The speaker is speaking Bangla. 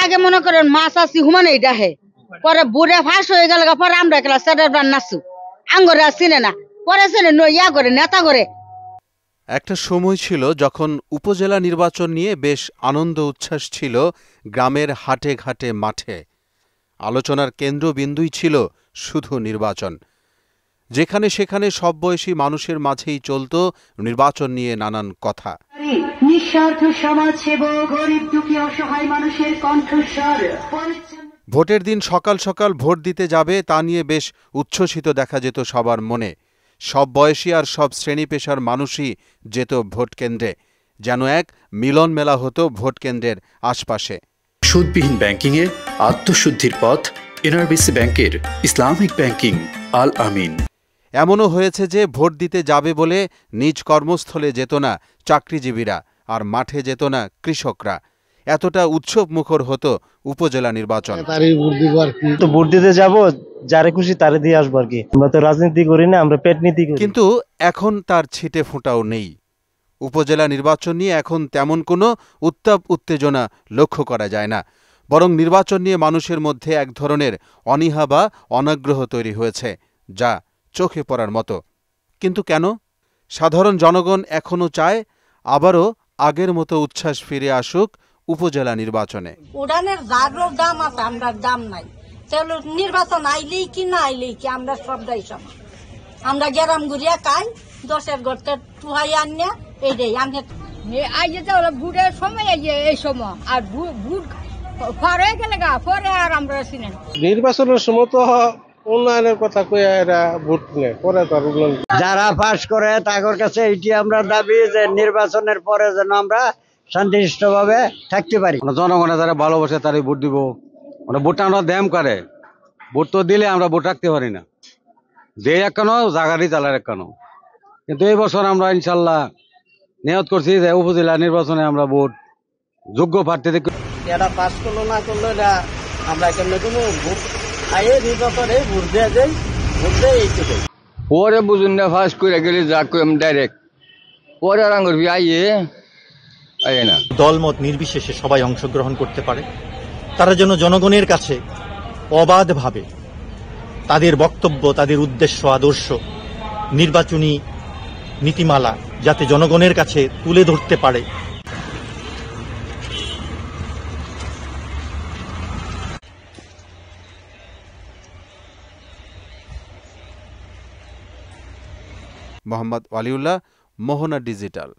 আগে মনে করেন মাছ আসি হুমানে ডাহে পরে বুড়ে ফাঁস হয়ে গেল পরে আমরা ক্লাস নাচু আঙ্গরে চিনে না পরে চিনে ইয়া করে নেতা করে। একটা সময় ছিল যখন উপজেলা নির্বাচন নিয়ে বেশ আনন্দ উচ্ছ্বাস ছিল গ্রামের হাটে ঘাটে মাঠে। আলোচনার কেন্দ্রবিন্দুই ছিল শুধু নির্বাচন। যেখানে সেখানে সব বয়সী মানুষের মাঝেই চলত নির্বাচন নিয়ে নানান কথা। নিঃস্বার্থ সমাজসেবক, গরিব দুঃখী অসহায় মানুষের কণ্ঠস্বর। ভোটের দিন সকাল সকাল ভোট দিতে যাবে তা নিয়ে বেশ উচ্ছ্বসিত দেখা যেত সবার মনে। সব বয়সী আর সব শ্রেণী পেশার মানুষই যেত ভোট কেন্দ্রে, যেন এক মিলন মেলা হতো ভোট কেন্দ্রের আশপাশে। সুদবিহীন ব্যাংকিংয়ে আত্মশুদ্ধির পথ এনআরবিসি ব্যাংকের ইসলামিক ব্যাংকিং আল আমিন। এমনও হয়েছে যে ভোট দিতে যাবে বলে নিজ কর্মস্থলে যেত না চাকরিজীবীরা, আর মাঠে যেত না কৃষকরা। এতটা উৎসব মুখর হতো উপজেলা নির্বাচন। তো ভোট দিতে যাব, যারে খুশি তারে দিয়ে আসবো আর কি। আমরা তো রাজনীতি করি না, আমরা পেট নীতি করি। কিন্তু এখন তার ছিটে ফোঁটাও নেই। উপজেলা নির্বাচন নিয়ে এখন তেমন কোনো উত্তাপ উত্তেজনা লক্ষ্য করা যায় না, বরং নির্বাচন নিয়ে মানুষের মধ্যে এক ধরনের অনীহা বা অনাগ্রহ তৈরি হয়েছে, যা চোখে পড়ার মতো। কিন্তু কেন? সাধারণ জনগণ এখনও চায় আবারও আগের মতো উচ্ছ্বাস ফিরে আসুক উপজেলা নির্বাচনে। উড়ানের যারও দাম আছে, আমরা দাম নাই। তাহলে নির্বাচন আইলেই কি না আইলেই কি আমরা সবটাই সমান। আমরা গ্যারাম ঘুরিয়া খাই, 10-এর ঘরতে টুহাই আনিয়া এইটাই আমি আইয়ে তাহলে ভোটের সময় আইয়ে এই সময় আর ভোট পরে গেলে গা পরে আর আমরা চিনেন। নির্বাচনের সময় তো উন্নয়নের কথা কইয়া এরা ভোট নেয়, পরে তো যারা পাস করে তাদের কাছে এইটি আমরা দাবি যে নির্বাচনের পরে যেন আমরা শান্তিষ্ঠভাবে থাকতে পারি। জনগণের যারা ভালোবাসে তারই ভোট দিব। ভোটটা আমরা দেম করে, ভোট তো দিলে আমরা ভোট রাখতে পারি না। যে একখানো জাগারই চালার একখানো। কিন্তু এই বছর আমরা ইনশাল্লাহ নিয়ত করছি যে উপজেলা নির্বাচনে আমরা ভোট যোগ্য প্রার্থী এটা পাস করলো না করলো এটা আমরা কেমনে কোনো ভোট আয়ে নির্বাচনে ভোট দেওয়া যায়, ভোট দেয় এইটুকু। পরে বুঝুন না ফাঁস করে গেলে যা কম ডাইরেক্ট পরে আর আঙুর আইয়ে আইয়ে না। দলমত নির্বিশেষে সবাই অংশগ্রহণ করতে পারে। তারা যেন জনগণের কাছে অবাধভাবে তাদের বক্তব্য, তাদের উদ্দেশ্য, আদর্শ, নির্বাচনী নীতিমালা যাতে জনগণের কাছে তুলে ধরতে পারে। মোহাম্মদ ওয়ালিউল্লাহ, মোহনা ডিজিটাল।